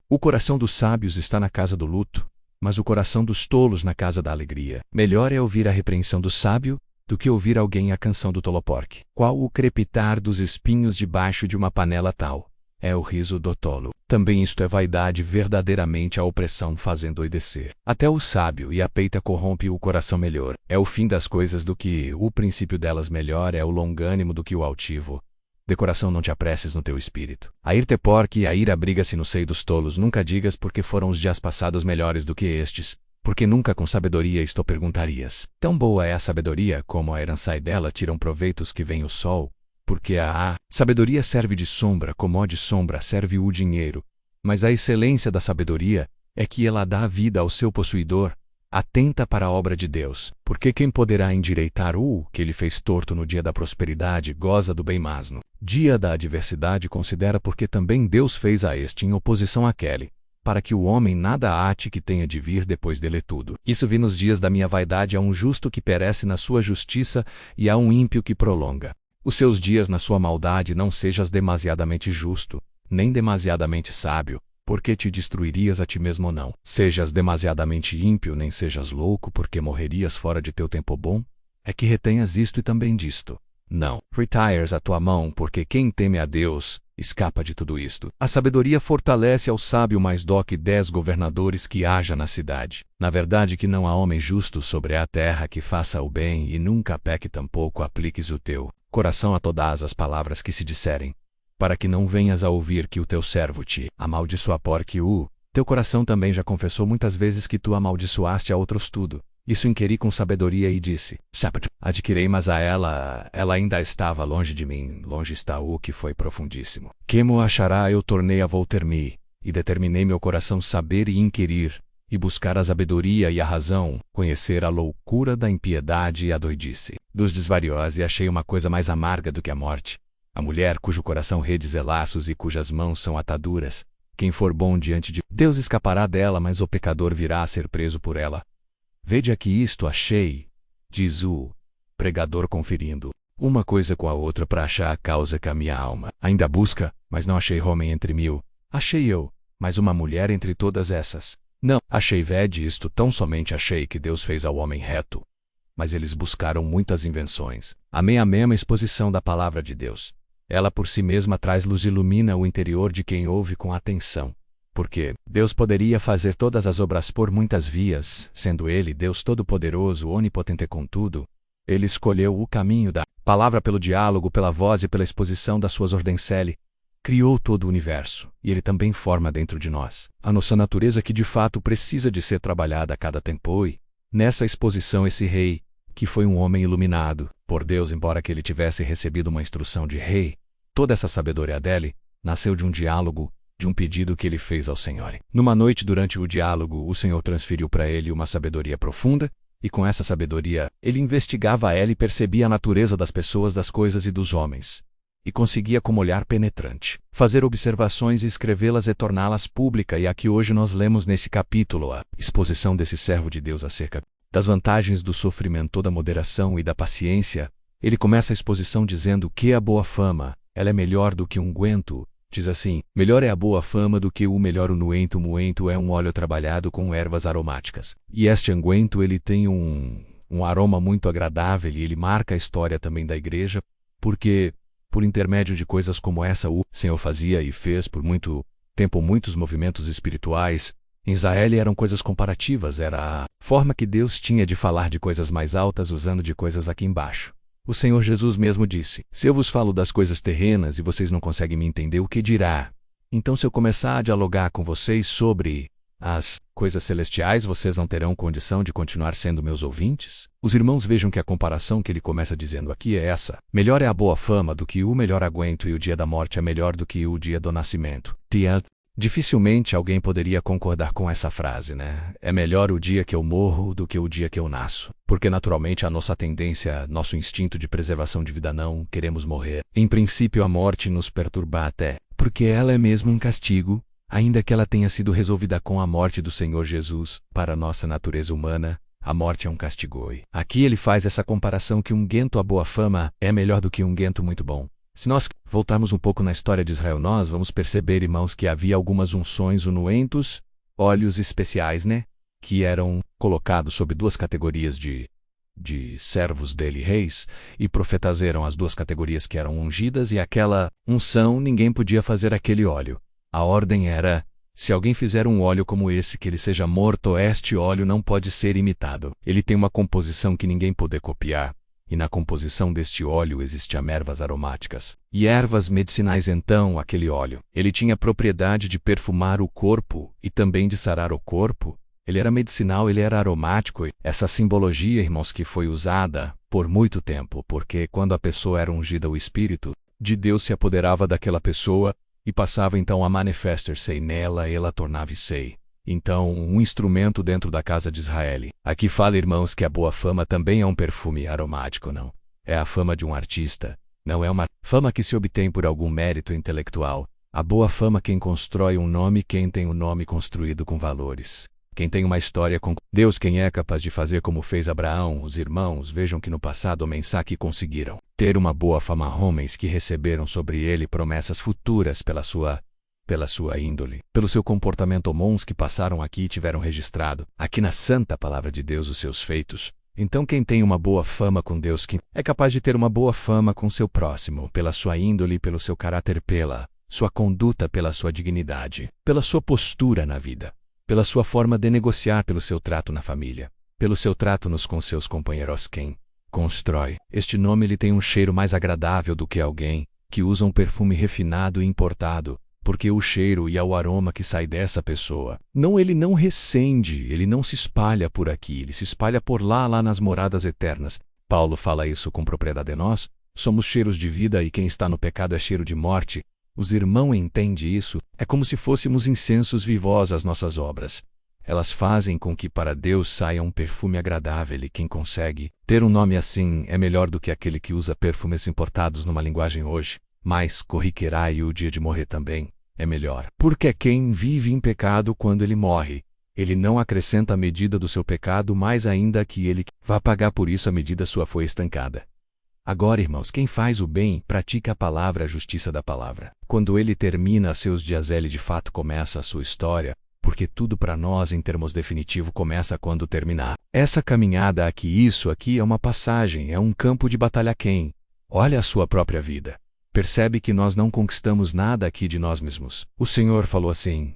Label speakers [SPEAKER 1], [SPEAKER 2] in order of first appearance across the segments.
[SPEAKER 1] O coração dos sábios está na casa do luto, mas o coração dos tolos na casa da alegria. Melhor é ouvir a repreensão do sábio do que ouvir alguém a canção do toloporque. Qual o crepitar dos espinhos debaixo de uma panela tal? É o riso do tolo. Também isto é vaidade, verdadeiramente a opressão faz endoidecer. Até o sábio e a peita corrompe o coração melhor. É o fim das coisas do que o princípio delas melhor, é o longânimo do que o altivo. De coração não te apresses no teu espírito. A ir te porque e a ira abriga-se no seio dos tolos. Nunca digas porque foram os dias passados melhores do que estes, porque nunca com sabedoria isto perguntarias. Tão boa é a sabedoria como a herança, e dela tiram proveitos que vem o sol, porque a sabedoria serve de sombra, como de sombra serve o dinheiro. Mas a excelência da sabedoria é que ela dá vida ao seu possuidor. Atenta para a obra de Deus, porque quem poderá endireitar o que ele fez torto no dia da prosperidade goza do bem, mas no dia da adversidade considera, porque também Deus fez a este em oposição àquele, para que o homem nada ate que tenha de vir depois dele tudo. Isso vi nos dias da minha vaidade: há um justo que perece na sua justiça, e há um ímpio que prolonga os seus dias na sua maldade. Não sejas demasiadamente justo, nem demasiadamente sábio, porque te destruirias a ti mesmo. Não sejas demasiadamente ímpio, nem sejas louco, porque morrerias fora de teu tempo bom. É que retenhas isto e também disto. Não retires a tua mão, porque quem teme a Deus escapa de tudo isto. A sabedoria fortalece ao sábio mais do que 10 governadores que haja na cidade. Na verdade que não há homem justo sobre a terra que faça o bem, e nunca peque, tampouco apliques o teu coração a todas as palavras que se disserem, para que não venhas a ouvir que o teu servo te amaldiçoa, porque o teu coração também já confessou muitas vezes que tu amaldiçoaste a outros tudo. Isso inquiri com sabedoria e disse: sábado adquirei, mas a ela ainda estava longe de mim, longe está o que foi profundíssimo. Que mo achará? Eu tornei a voltar-me, e determinei meu coração saber e inquirir, e buscar a sabedoria e a razão, conhecer a loucura da impiedade e a doidice dos desvariosos, e achei uma coisa mais amarga do que a morte: a mulher cujo coração redes é laços e cujas mãos são ataduras. Quem for bom diante de Deus escapará dela, mas o pecador virá a ser preso por ela. Vede aqui, isto achei, diz o pregador, conferindo uma coisa com a outra para achar a causa que a minha alma ainda busca, mas não achei homem entre 1000. Achei eu, mas uma mulher entre todas essas. Não achei. Vede isto, tão somente achei que Deus fez ao homem reto. Mas eles buscaram muitas invenções. Amém. A mesma exposição da palavra de Deus. Ela por si mesma traz luz e ilumina o interior de quem ouve com atenção. Porque Deus poderia fazer todas as obras por muitas vias, sendo Ele Deus Todo-Poderoso, Onipotente. Contudo, Ele escolheu o caminho da palavra pelo diálogo, pela voz e pela exposição das suas ordens. Ele criou todo o universo, e Ele também forma dentro de nós a nossa natureza, que de fato precisa de ser trabalhada a cada tempo. E nessa exposição esse rei, que foi um homem iluminado por Deus, embora que ele tivesse recebido uma instrução de rei, toda essa sabedoria dele nasceu de um diálogo, de um pedido que ele fez ao Senhor. Numa noite, durante o diálogo, o Senhor transferiu para ele uma sabedoria profunda, e com essa sabedoria, ele investigava ela e percebia a natureza das pessoas, das coisas e dos homens, e conseguia, com um olhar penetrante, fazer observações e escrevê-las e torná-las públicas. E aqui hoje nós lemos nesse capítulo a exposição desse servo de Deus acerca das vantagens do sofrimento, da moderação e da paciência. Ele começa a exposição dizendo que a boa fama, ela é melhor do que unguento. Diz assim: melhor é a boa fama do que o melhor unguento. Unguento é um óleo trabalhado com ervas aromáticas. E este unguento ele tem um aroma muito agradável, e ele marca a história também da igreja, porque por intermédio de coisas como essa o Senhor fazia e fez por muito tempo muitos movimentos espirituais. Em Israel eram coisas comparativas, era a forma que Deus tinha de falar de coisas mais altas usando de coisas aqui embaixo. O Senhor Jesus mesmo disse: se eu vos falo das coisas terrenas e vocês não conseguem me entender, o que dirá? Então se eu começar a dialogar com vocês sobre as coisas celestiais, vocês não terão condição de continuar sendo meus ouvintes? Os irmãos vejam que a comparação que ele começa dizendo aqui é essa: melhor é a boa fama do que o melhor aguento, e o dia da morte é melhor do que o dia do nascimento. Dificilmente alguém poderia concordar com essa frase, né? É melhor o dia que eu morro do que o dia que eu nasço. Porque naturalmente a nossa tendência, nosso instinto de preservação de vida, não queremos morrer. Em princípio a morte nos perturba até, porque ela é mesmo um castigo, ainda que ela tenha sido resolvida com a morte do Senhor Jesus. Para a nossa natureza humana, a morte é um castigo. E aqui ele faz essa comparação que unguento, a boa fama, é melhor do que unguento muito bom. Se nós voltarmos um pouco na história de Israel, nós vamos perceber, irmãos, que havia algumas unções unuentos, óleos especiais, né? Que eram colocados sob duas categorias de servos dele, reis, e profetas eram as duas categorias que eram ungidas, e aquela unção ninguém podia fazer aquele óleo. A ordem era: se alguém fizer um óleo como esse, que ele seja morto. Este óleo não pode ser imitado. Ele tem uma composição que ninguém pode copiar. E na composição deste óleo existiam ervas aromáticas e ervas medicinais. Então, aquele óleo, ele tinha a propriedade de perfumar o corpo e também de sarar o corpo. Ele era medicinal, ele era aromático. Essa simbologia, irmãos, que foi usada por muito tempo, porque quando a pessoa era ungida, o Espírito de Deus se apoderava daquela pessoa e passava então a manifestar-se nela, ela tornava-se então um instrumento dentro da casa de Israel. Aqui fala, irmãos, que a boa fama também é um perfume aromático, não? É a fama de um artista, não é uma fama que se obtém por algum mérito intelectual. A boa fama quem constrói um nome, quem tem um nome construído com valores. Quem tem uma história com Deus, quem é capaz de fazer como fez Abraão. Os irmãos vejam que no passado homens que conseguiram ter uma boa fama, homens que receberam sobre ele promessas futuras pela sua índole, pelo seu comportamento. Homens que passaram aqui e tiveram registrado aqui na santa palavra de Deus os seus feitos. Então quem tem uma boa fama com Deus, quem é capaz de ter uma boa fama com seu próximo, pela sua índole, pelo seu caráter, pela sua conduta, pela sua dignidade, pela sua postura na vida, pela sua forma de negociar, pelo seu trato na família, pelo seu trato com seus companheiros. Quem constrói este nome, ele tem um cheiro mais agradável do que alguém que usa um perfume refinado e importado, porque o cheiro e o aroma que sai dessa pessoa, ele não recende, ele não se espalha por aqui, ele se espalha por lá nas moradas eternas. Paulo fala isso com propriedade. Nós somos cheiros de vida e quem está no pecado é cheiro de morte. Os irmãos entendem isso. É como se fôssemos incensos vivos as nossas obras. Elas fazem com que para Deus saia um perfume agradável, e quem consegue ter um nome assim é melhor do que aquele que usa perfumes importados numa linguagem hoje. Mas corriqueirá e o dia de morrer também é melhor. Porque quem vive em pecado, quando ele morre, ele não acrescenta a medida do seu pecado, mais ainda que ele vá pagar por isso, a medida sua foi estancada. Agora, irmãos, quem faz o bem, pratica a palavra, a justiça da palavra. Quando ele termina seus dias, ele de fato começa a sua história, porque tudo para nós em termos definitivo começa quando terminar essa caminhada aqui. Isso aqui é uma passagem, é um campo de batalha. Quem olha a sua própria vida percebe que nós não conquistamos nada aqui de nós mesmos. O Senhor falou assim: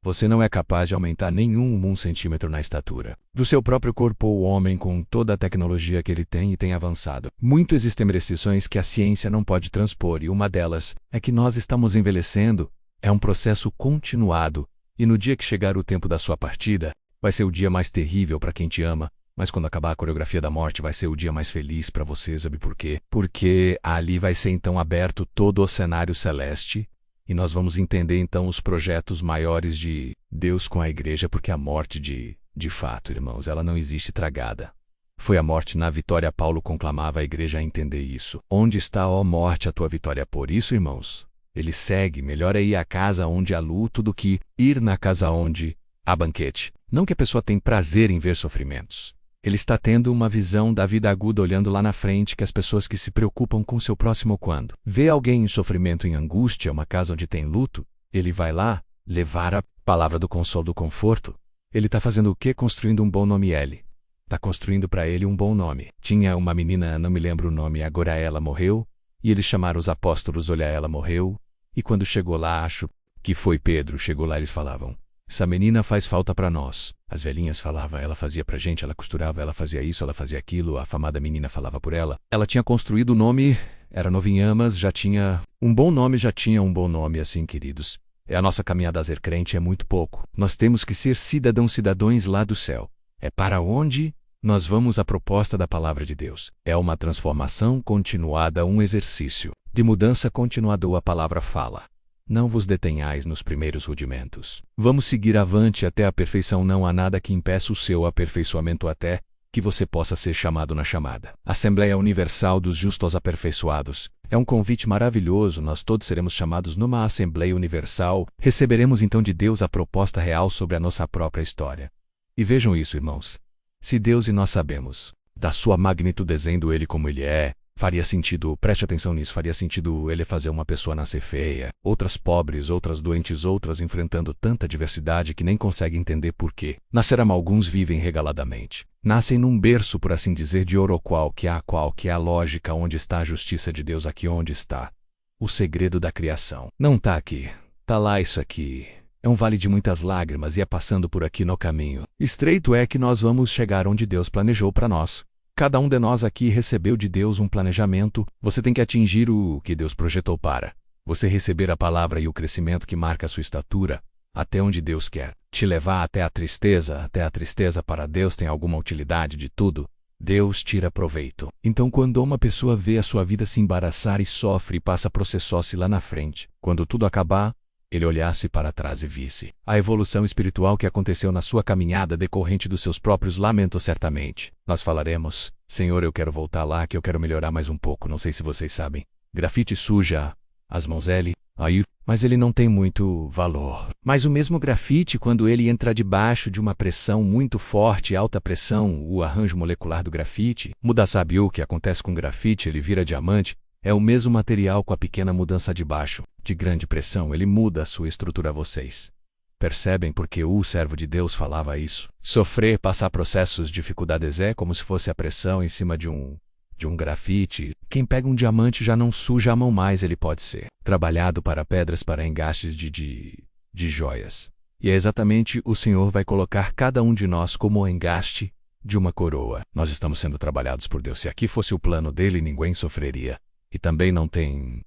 [SPEAKER 1] você não é capaz de aumentar nenhum centímetro na estatura do seu próprio corpo. O homem, com toda a tecnologia que ele tem e tem avançado muito, existem restrições que a ciência não pode transpor, e uma delas é que nós estamos envelhecendo. É um processo continuado, e no dia que chegar o tempo da sua partida, vai ser o dia mais terrível para quem te ama. Mas quando acabar a coreografia da morte, vai ser o dia mais feliz para você. Sabe por quê? Porque ali vai ser então aberto todo o cenário celeste, e nós vamos entender então os projetos maiores de Deus com a igreja, porque a morte de fato, irmãos, ela não existe tragada. Foi a morte na vitória. Paulo conclamava a igreja a entender isso. Onde está, ó morte, a tua vitória? Por isso, irmãos, ele segue: melhor é ir à casa onde há luto do que ir na casa onde há banquete. Não que a pessoa tem prazer em ver sofrimentos. Ele está tendo uma visão da vida aguda, olhando lá na frente, que as pessoas que se preocupam com seu próximo, quando vê alguém em sofrimento, em angústia, uma casa onde tem luto, ele vai lá levar a palavra do consolo, do conforto. Ele está fazendo o quê? Construindo um bom nome. Ele está construindo para ele um bom nome. Tinha uma menina, não me lembro o nome, agora ela morreu, e eles chamaram os apóstolos, olha, ela morreu, e quando chegou lá, acho que foi Pedro, chegou lá, eles falavam: essa menina faz falta para nós. As velhinhas falavam: ela fazia pra gente, ela costurava, ela fazia isso, ela fazia aquilo. A afamada menina falava por ela. Ela tinha construído o nome, era novinha, mas já tinha um bom nome, assim, queridos. É a nossa caminhada a ser crente, é muito pouco. Nós temos que ser cidadãos lá do céu. É para onde nós vamos. A proposta da palavra de Deus é uma transformação continuada, um exercício de mudança continuada. A palavra fala: não vos detenhais nos primeiros rudimentos. Vamos seguir avante até a perfeição. Não há nada que impeça o seu aperfeiçoamento até que você possa ser chamado na chamada. Assembleia Universal dos Justos Aperfeiçoados. É um convite maravilhoso. Nós todos seremos chamados numa Assembleia Universal. Receberemos então de Deus a proposta real sobre a nossa própria história. E vejam isso, irmãos. Se Deus, e nós sabemos da sua magnitude, dizendo Ele como Ele é, Faria sentido, preste atenção nisso, faria sentido ele fazer uma pessoa nascer feia, outras pobres, outras doentes, outras enfrentando tanta diversidade que nem consegue entender por quê. Nasceram alguns vivem regaladamente. Nascem num berço, por assim dizer, de ouro qual que é a lógica, onde está a justiça de Deus, aqui onde está o segredo da criação. Não tá aqui, tá lá isso aqui. É um vale de muitas lágrimas e é passando por aqui no caminho estreito é que nós vamos chegar onde Deus planejou para nós. Cada um de nós aqui recebeu de Deus um planejamento. Você tem que atingir o que Deus projetou para você receber a palavra e o crescimento que marca a sua estatura, até onde Deus quer te levar, até a tristeza para Deus tem alguma utilidade de tudo. Deus tira proveito. Então quando uma pessoa vê a sua vida se embaraçar e sofre e passa processou-se lá na frente, quando tudo acabar, ele olhasse para trás e visse a evolução espiritual que aconteceu na sua caminhada decorrente dos seus próprios lamentos certamente. Nós falaremos, Senhor, eu quero voltar lá, que eu quero melhorar mais um pouco, não sei se vocês sabem. Grafite suja as mãos aí, mas ele não tem muito valor. Mas o mesmo grafite, quando ele entra debaixo de uma pressão muito forte, alta pressão, o arranjo molecular do grafite, muda. Sabe o que acontece com o grafite? Ele vira diamante. É o mesmo material com a pequena mudança de baixo, de grande pressão, ele muda a sua estrutura. Vocês percebem porque o servo de Deus falava isso? Sofrer, passar processos, dificuldades é como se fosse a pressão em cima de um grafite. Quem pega um diamante já não suja a mão mais, ele pode ser trabalhado para pedras, para engastes de joias. E é exatamente o Senhor vai colocar cada um de nós como o engaste de uma coroa. Nós estamos sendo trabalhados por Deus. Se aqui fosse o plano dele, ninguém sofreria. E também não teria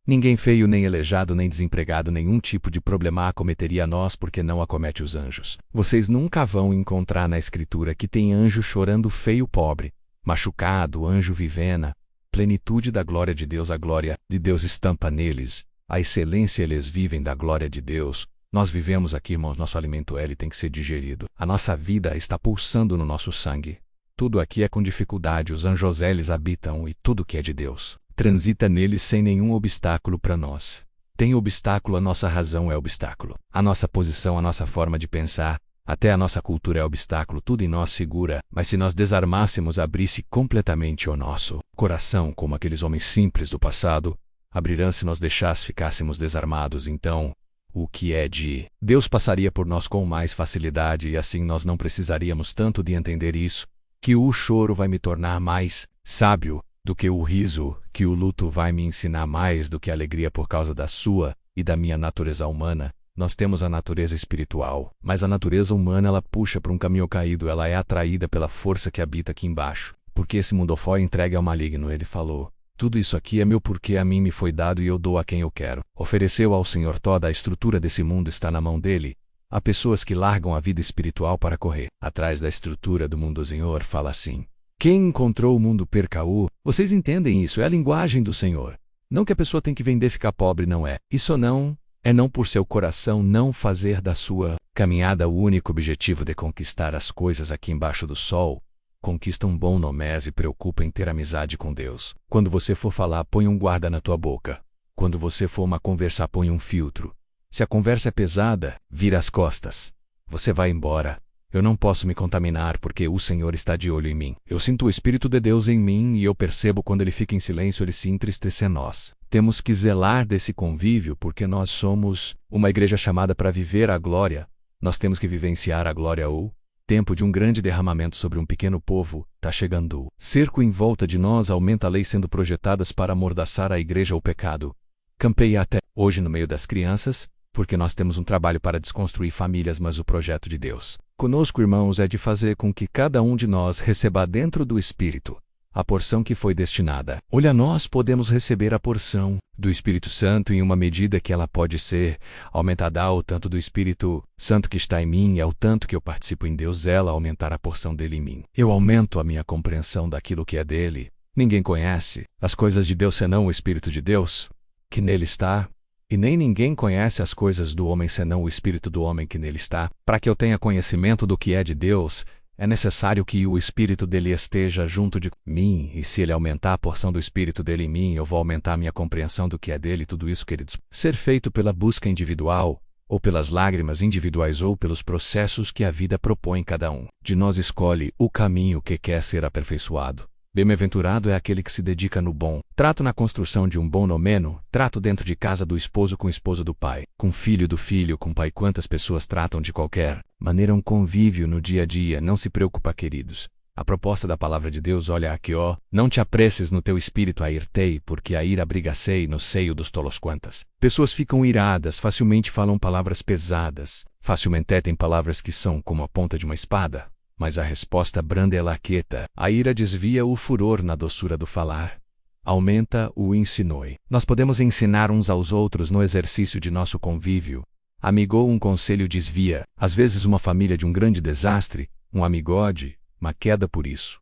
[SPEAKER 1] ninguém feio, nem aleijado, nem desempregado, nenhum tipo de problema acometeria a nós, porque não acomete os anjos. Vocês nunca vão encontrar na Escritura que tem anjo chorando feio, pobre, machucado, anjo vivena, plenitude da glória de Deus, a glória de Deus estampa neles, a excelência eles vivem da glória de Deus. Nós vivemos aqui, irmãos, nosso alimento ele tem que ser digerido. A nossa vida está pulsando no nosso sangue. Tudo aqui é com dificuldade, os anjos eles habitam e tudo que é de Deus transita neles sem nenhum obstáculo para nós. Tem obstáculo, a nossa razão é obstáculo. A nossa posição, a nossa forma de pensar, até a nossa cultura é obstáculo, tudo em nós segura. Mas se nós desarmássemos, abrisse completamente o nosso coração, como aqueles homens simples do passado, abrirão se nós ficássemos desarmados, então o que é de Deus passaria por nós com mais facilidade e assim nós não precisaríamos tanto de entender isso. Que o choro vai me tornar mais sábio do que o riso, que o luto vai me ensinar mais do que a alegria por causa da sua e da minha natureza humana. Nós temos a natureza espiritual, mas a natureza humana ela puxa para um caminho caído, ela é atraída pela força que habita aqui embaixo. Porque esse mundo foi entregue ao maligno, ele falou. Tudo isso aqui é meu porque a mim me foi dado e eu dou a quem eu quero. Ofereceu ao Senhor toda a estrutura desse mundo está na mão dele. Há pessoas que largam a vida espiritual para correr atrás da estrutura do mundo. O Senhor fala assim: quem encontrou o mundo perca-o. Vocês entendem isso? É a linguagem do Senhor. Não que a pessoa tem que vender, ficar pobre, não é. Isso não é não por seu coração não fazer da sua caminhada o único objetivo de conquistar as coisas aqui embaixo do sol. Conquista um bom només e preocupa em ter amizade com Deus. Quando você for falar, põe um guarda na tua boca. Quando você for conversar, põe um filtro. Se a conversa é pesada, vira as costas. Você vai embora. Eu não posso me contaminar porque o Senhor está de olho em mim. Eu sinto o Espírito de Deus em mim e eu percebo quando ele fica em silêncio, ele se entristece. Nós temos que zelar desse convívio porque nós somos uma igreja chamada para viver a glória. Nós temos que vivenciar a glória. O tempo de um grande derramamento sobre um pequeno povo está chegando. Cerco em volta de nós aumenta a lei sendo projetadas para amordaçar a igreja ou pecado. Campei até hoje no meio das crianças, porque nós temos um trabalho para desconstruir famílias, mas o projeto de Deus conosco, irmãos, é de fazer com que cada um de nós receba dentro do Espírito a porção que foi destinada. Olha, nós podemos receber a porção do Espírito Santo em uma medida que ela pode ser aumentada. O tanto do Espírito Santo que está em mim é o tanto que eu participo em Deus, ela aumentar a porção dele em mim. Eu aumento a minha compreensão daquilo que é dele. Ninguém conhece as coisas de Deus senão o Espírito de Deus que nele está. E nem ninguém conhece as coisas do homem senão o Espírito do homem que nele está. Para que eu tenha conhecimento do que é de Deus, é necessário que o Espírito dele esteja junto de mim, e se ele aumentar a porção do Espírito dele em mim, eu vou aumentar a minha compreensão do que é dele. Tudo isso, queridos, ser feito pela busca individual, ou pelas lágrimas individuais, ou pelos processos que a vida propõe. Cada um de nós escolhe o caminho que quer ser aperfeiçoado. Bem-aventurado é aquele que se dedica no bom trato na construção de um bom nomeno, trato dentro de casa do esposo com o esposo do pai, com filho do filho com pai. Quantas pessoas tratam de qualquer maneira um convívio no dia a dia. Não se preocupa, queridos. A proposta da palavra de Deus, olha aqui, ó. Não te apresses no teu espírito a ir-te, porque a ira abriga-se no seio dos tolos. Quantas pessoas ficam iradas, facilmente falam palavras pesadas, facilmente têm palavras que são como a ponta de uma espada. Mas a resposta branda é laqueta. A ira desvia o furor na doçura do falar. Aumenta o insinoi. Nós podemos ensinar uns aos outros no exercício de nosso convívio. Amigou um conselho desvia. Às vezes uma família de um grande desastre, um amigode, uma queda por isso.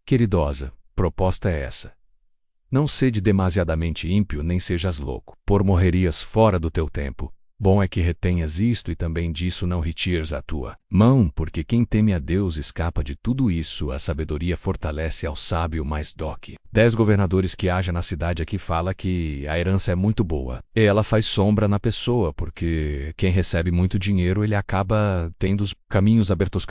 [SPEAKER 1] Queridosa, proposta é essa. Não sede demasiadamente ímpio, nem sejas louco, por morrerias fora do teu tempo. Bom é que retenhas isto e também disso não retires a tua mão, porque quem teme a Deus escapa de tudo isso. A sabedoria fortalece ao sábio mais doque. 10 governadores que haja na cidade aqui fala que a herança é muito boa. E ela faz sombra na pessoa, porque quem recebe muito dinheiro, ele acaba tendo os caminhos abertos,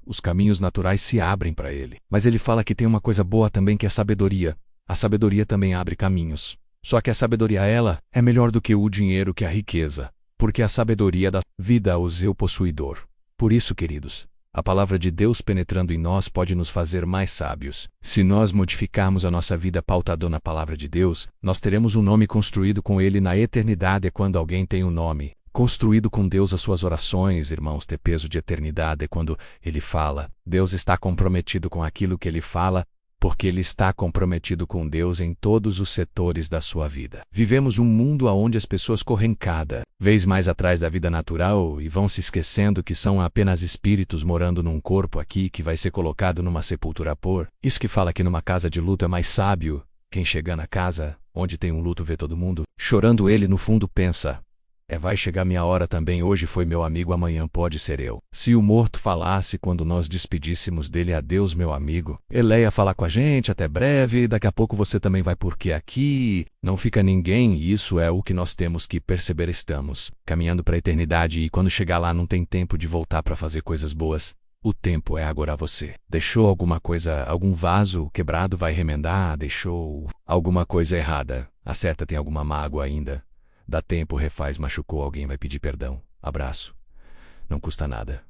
[SPEAKER 1] os caminhos naturais se abrem para ele. Mas ele fala que tem uma coisa boa também, que é a sabedoria. A sabedoria também abre caminhos. Só que a sabedoria, ela é melhor do que o dinheiro, que a riqueza, porque a sabedoria dá vida ao seu possuidor. Por isso, queridos, a palavra de Deus penetrando em nós pode nos fazer mais sábios. Se nós modificarmos a nossa vida pautado na palavra de Deus, nós teremos um nome construído com Ele na eternidade. É quando alguém tem um nome construído com Deus, as suas orações, irmãos, têm peso de eternidade. É quando ele fala, Deus está comprometido com aquilo que ele fala, porque ele está comprometido com Deus em todos os setores da sua vida. Vivemos um mundo onde as pessoas correm cada vez mais atrás da vida natural e vão se esquecendo que são apenas espíritos morando num corpo aqui que vai ser colocado numa sepultura por. Isso que fala que numa casa de luto é mais sábio. Quem chega na casa onde tem um luto vê todo mundo chorando, ele no fundo pensa, vai chegar minha hora também. Hoje foi meu amigo, amanhã pode ser eu. Se o morto falasse quando nós despedíssemos dele, adeus meu amigo, ele ia falar com a gente, até breve, daqui a pouco você também vai, porque aqui não fica ninguém. E isso é o que nós temos que perceber. Estamos caminhando para a eternidade e quando chegar lá não tem tempo de voltar para fazer coisas boas. O tempo é agora. Você deixou alguma coisa, algum vaso quebrado, vai remendar. Deixou alguma coisa errada, acerta. Tem alguma mágoa ainda, dá tempo, refaz. Machucou alguém, vai pedir perdão. Abraço, não custa nada.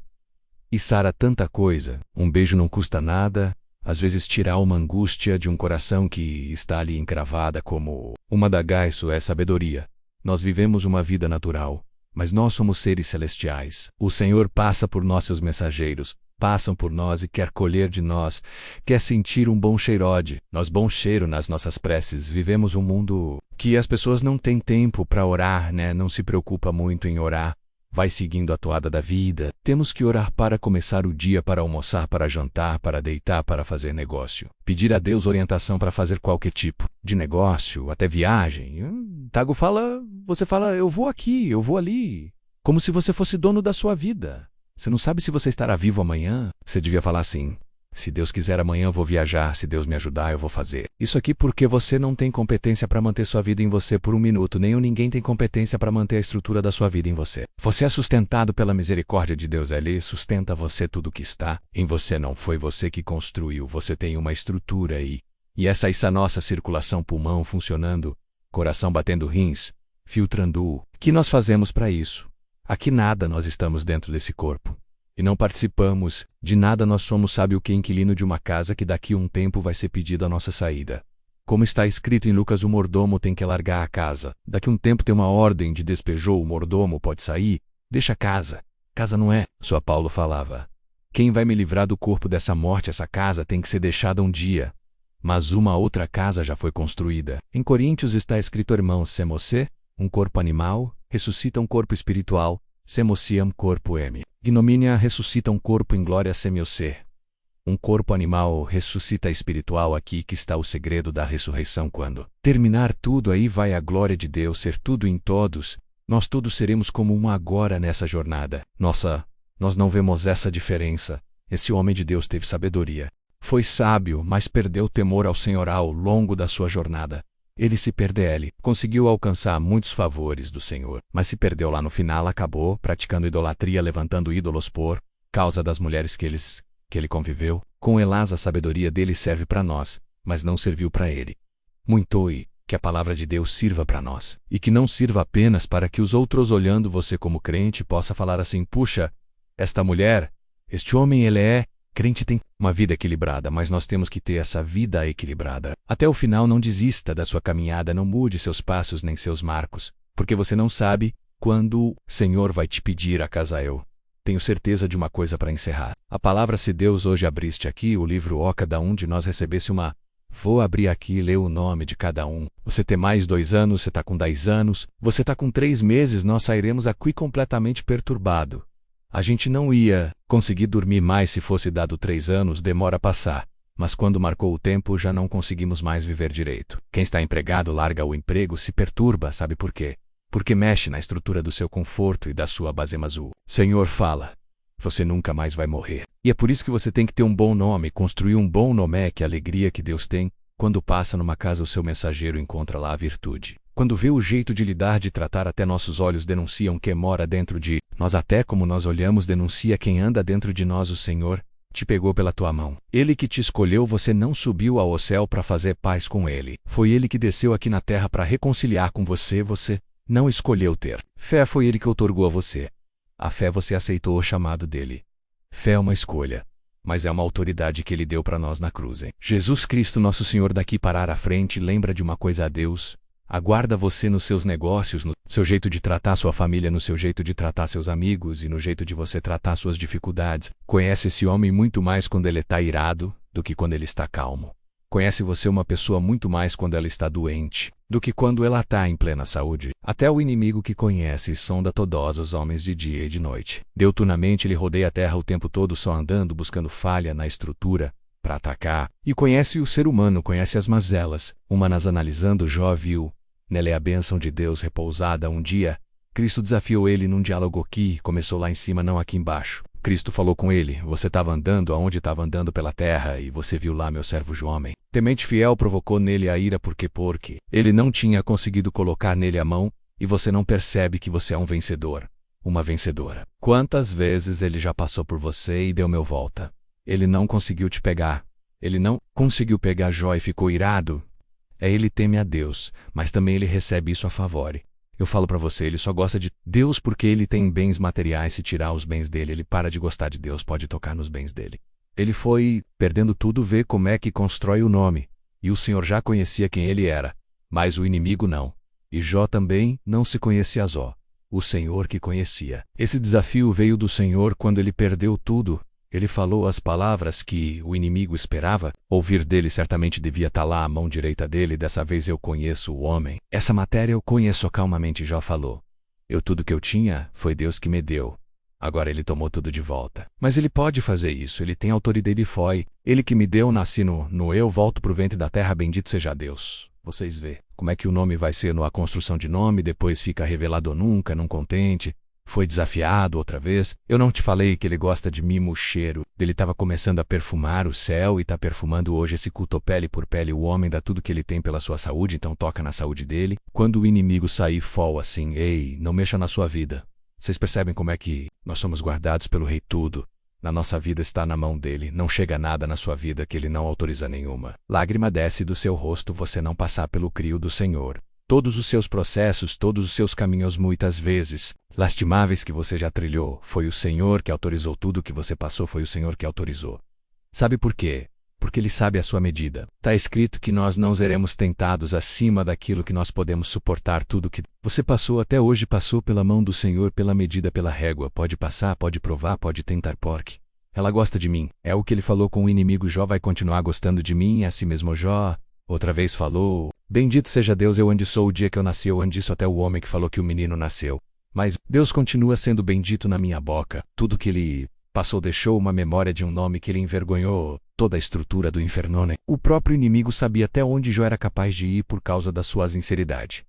[SPEAKER 1] E sara tanta coisa. Um beijo não custa nada. Às vezes tirar uma angústia de um coração que está ali encravada como uma adaga. Isso é sabedoria. Nós vivemos uma vida natural, mas nós somos seres celestiais. O Senhor passa por nós, seus mensageiros passam por nós e quer colher de nós, quer sentir um bom cheirode. Nós bom cheiro nas nossas preces. Vivemos um mundo que as pessoas não têm tempo para orar, né? Não se preocupa muito em orar. Vai seguindo a toada da vida. Temos que orar para começar o dia, para almoçar, para jantar, para deitar, para fazer negócio. Pedir a Deus orientação para fazer qualquer tipo de negócio, até viagem. Tago fala, você fala, eu vou aqui, eu vou ali. Como se você fosse dono da sua vida. Você não sabe se você estará vivo amanhã. Você devia falar assim, se Deus quiser amanhã eu vou viajar, se Deus me ajudar eu vou fazer isso aqui, porque você não tem competência para manter sua vida em você por um minuto. Nem ninguém tem competência para manter a estrutura da sua vida em você. Você é sustentado pela misericórdia de Deus. Ele sustenta você. Tudo que está em você não foi você que construiu. Você tem uma estrutura aí. E essa é a nossa circulação, pulmão funcionando, coração batendo, rins filtrando. Que nós fazemos para isso? Aqui nada, nós estamos dentro desse corpo e não participamos de nada. Nós somos, sabe o que, inquilino de uma casa que daqui a um tempo vai ser pedido a nossa saída. Como está escrito em Lucas, o mordomo tem que largar a casa. Daqui a um tempo tem uma ordem de despejo, o mordomo pode sair, deixa a casa. Casa não é. Só Paulo falava, quem vai me livrar do corpo dessa morte? Essa casa tem que ser deixada um dia. Mas uma outra casa já foi construída. Em Coríntios está escrito, irmãos, se você, um corpo animal, ressuscita um corpo espiritual, semociam corpo m. Ignomínia ressuscita um corpo em glória, semiocer. Um corpo animal ressuscita espiritual. Aqui que está o segredo da ressurreição. Quando terminar tudo, aí vai a glória de Deus ser tudo em todos. Nós todos seremos como um agora nessa jornada. Nós não vemos essa diferença. Esse homem de Deus teve sabedoria. Foi sábio, mas perdeu temor ao Senhor ao longo da sua jornada. Ele se perdeu, ele conseguiu alcançar muitos favores do Senhor, mas se perdeu lá no final. Acabou praticando idolatria, levantando ídolos por causa das mulheres que ele conviveu. Com elas, a sabedoria dele serve para nós. mas não serviu para ele. Muito que a palavra de Deus sirva para nós, e que não sirva apenas para que os outros olhando você como crente possa falar assim: puxa, esta mulher, este homem, ele é crente, tem uma vida equilibrada, mas nós temos que ter essa vida equilibrada. Até o final, não desista da sua caminhada, não mude seus passos nem seus marcos, porque você não sabe quando o Senhor vai te pedir a casar. Eu tenho certeza de uma coisa para encerrar. A palavra, se Deus hoje abriste aqui o livro, ó, cada um de nós recebesse uma. Vou abrir aqui e ler o nome de cada um. Você tem mais 2 anos, você está com 10 anos, você está com 3 meses, nós sairemos aqui completamente perturbado. A gente não ia conseguir dormir mais se fosse dado 3 anos, demora a passar. Mas quando marcou o tempo, já não conseguimos mais viver direito. Quem está empregado larga o emprego, se perturba, sabe por quê? Porque mexe na estrutura do seu conforto e da sua base azul. Senhor fala: você nunca mais vai morrer. E é por isso que você tem que ter um bom nome, construir um bom nome. É que a alegria que Deus tem, quando passa numa casa o seu mensageiro encontra lá a virtude. Quando vê o jeito de lidar, de tratar, até nossos olhos denunciam quem mora dentro de nós, até como nós olhamos denuncia quem anda dentro de nós. O Senhor te pegou pela tua mão. Ele que te escolheu, você não subiu ao céu para fazer paz com ele. Foi ele que desceu aqui na terra para reconciliar com você. Você não escolheu ter fé, foi ele que outorgou a você. A fé, você aceitou o chamado dele. Fé é uma escolha, mas é uma autoridade que ele deu para nós na cruz. Jesus Cristo, nosso Senhor. Daqui parar à frente, lembra de uma coisa: a Deus aguarda você nos seus negócios, no seu jeito de tratar sua família, no seu jeito de tratar seus amigos e no jeito de você tratar suas dificuldades. Conhece esse homem muito mais quando ele está irado do que quando ele está calmo. Conhece você uma pessoa muito mais quando ela está doente do que quando ela está em plena saúde. Até o inimigo que conhece e sonda todos os homens de dia e de noite. Diuturnamente ele rodeia a terra o tempo todo, só andando, buscando falha na estrutura para atacar. E conhece o ser humano, conhece as mazelas humanas, analisando. Jó viu nela é a bênção de Deus repousada. Um dia, Cristo desafiou ele num diálogo que começou lá em cima, não aqui embaixo. Cristo falou com ele: você estava andando aonde estava andando pela terra, e você viu lá meu servo Jó, homem temente fiel, provocou nele a ira, porque ele não tinha conseguido colocar nele a mão, e você não percebe que você é um vencedor, uma vencedora. Quantas vezes ele já passou por você e deu mil volta. Ele não conseguiu te pegar. Ele não conseguiu pegar Jó e ficou irado. Ele teme a Deus, mas também ele recebe isso a favor. Eu falo para você, ele só gosta de Deus porque ele tem bens materiais. Se tirar os bens dele, ele para de gostar de Deus, pode tocar nos bens dele. Ele foi perdendo tudo, vê como é que constrói o nome. E o Senhor já conhecia quem ele era, mas o inimigo não. E Jó também não se conhecia Jó, o Senhor que conhecia. Esse desafio veio do Senhor quando ele perdeu tudo. Ele falou as palavras que o inimigo esperava ouvir dele. Certamente devia estar lá a mão direita dele. Dessa vez eu conheço o homem. Essa matéria eu conheço. Calmamente Jó falou: tudo que eu tinha foi Deus que me deu. Agora ele tomou tudo de volta. Mas ele pode fazer isso, ele tem autoridade. Ele foi ele que me deu, nasci no eu, volto pro ventre da terra, bendito seja Deus. Vocês vê como é que o nome vai ser a construção de nome, depois fica revelado ou nunca, não contente. Foi desafiado outra vez. Eu não te falei que ele gosta de mimo, o cheiro dele estava começando a perfumar o céu e está perfumando hoje esse culto pele por pele. O homem dá tudo que ele tem pela sua saúde, então toca na saúde dele. Quando o inimigo sair fall assim, ei, não mexa na sua vida. Vocês percebem como é que nós somos guardados pelo Rei? Tudo na nossa vida está na mão dele. Não chega nada na sua vida que ele não autoriza nenhuma. Lágrima desce do seu rosto você não passar pelo crio do Senhor. Todos os seus processos, todos os seus caminhos muitas vezes lastimáveis que você já trilhou, foi o Senhor que autorizou. Tudo que você passou foi o Senhor que autorizou. Sabe por quê? Porque ele sabe a sua medida. Está escrito que nós não seremos tentados acima daquilo que nós podemos suportar. Tudo que você passou até hoje passou pela mão do Senhor, pela medida, pela régua. Pode passar, pode provar, pode tentar, porque ela gosta de mim. É o que ele falou com o inimigo. Jó vai continuar gostando de mim. É assim mesmo. Jó outra vez falou: bendito seja Deus, eu onde sou o dia que eu nasci, eu onde isso até o homem que falou que o menino nasceu. Mas Deus continua sendo bendito na minha boca. Tudo que ele passou deixou uma memória de um nome que ele envergonhou toda a estrutura do inferno. O próprio inimigo sabia até onde Jó era capaz de ir por causa da sua sinceridade.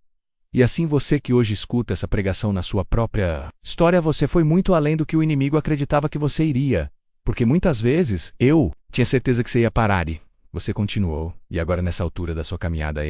[SPEAKER 1] E assim você que hoje escuta essa pregação na sua própria história, você foi muito além do que o inimigo acreditava que você iria. Porque muitas vezes eu tinha certeza que você ia parar e você continuou. E agora nessa altura da sua caminhada,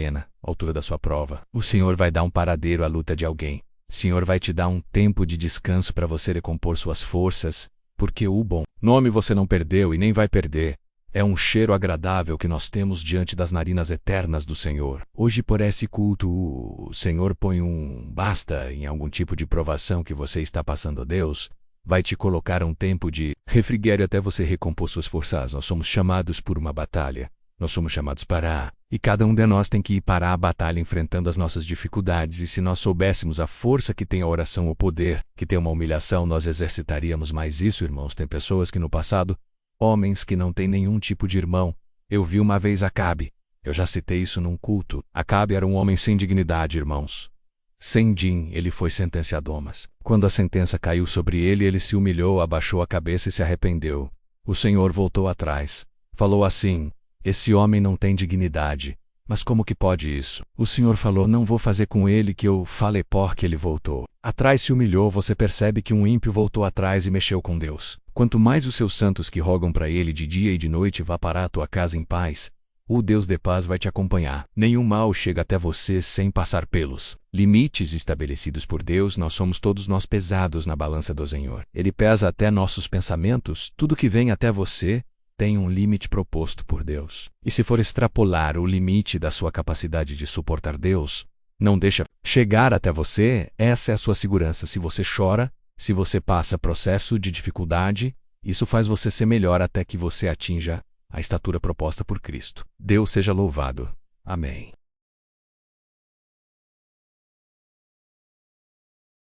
[SPEAKER 1] altura da sua prova, o Senhor vai dar um paradeiro à luta de alguém. O Senhor vai te dar um tempo de descanso para você recompor suas forças, porque o bom nome você não perdeu e nem vai perder. É um cheiro agradável que nós temos diante das narinas eternas do Senhor. Hoje, por esse culto, o Senhor põe um basta em algum tipo de provação que você está passando a Deus. Vai te colocar um tempo de refrigério até você recompor suas forças. Nós somos chamados por uma batalha. Nós somos chamados para... E cada um de nós tem que ir para a batalha enfrentando as nossas dificuldades. E se nós soubéssemos a força que tem a oração, o poder que tem uma humilhação, nós exercitaríamos mais isso, irmãos. Tem pessoas que no passado, homens que não têm nenhum tipo de irmão. Eu vi uma vez Acabe. Eu já citei isso num culto. Acabe era um homem sem dignidade, irmãos. Sem din, ele foi sentenciado a Domas. Quando a sentença caiu sobre ele, ele se humilhou, abaixou a cabeça e se arrependeu. O Senhor voltou atrás. Falou assim: esse homem não tem dignidade. Mas como que pode isso? O Senhor falou: não vou fazer com ele que eu falei, porque ele voltou atrás, se humilhou. Você percebe que um ímpio voltou atrás e mexeu com Deus. Quanto mais os seus santos que rogam para ele de dia e de noite, vá para a tua casa em paz, o Deus de paz vai te acompanhar. Nenhum mal chega até você sem passar pelos limites estabelecidos por Deus. Nós somos todos nós pesados na balança do Senhor. Ele pesa até nossos pensamentos. Tudo que vem até você tem um limite proposto por Deus. E se for extrapolar o limite da sua capacidade de suportar Deus, não deixa chegar até você. Essa é a sua segurança. Se você chora, se você passa processo de dificuldade, isso faz você ser melhor até que você atinja a estatura proposta por Cristo. Deus seja louvado. Amém.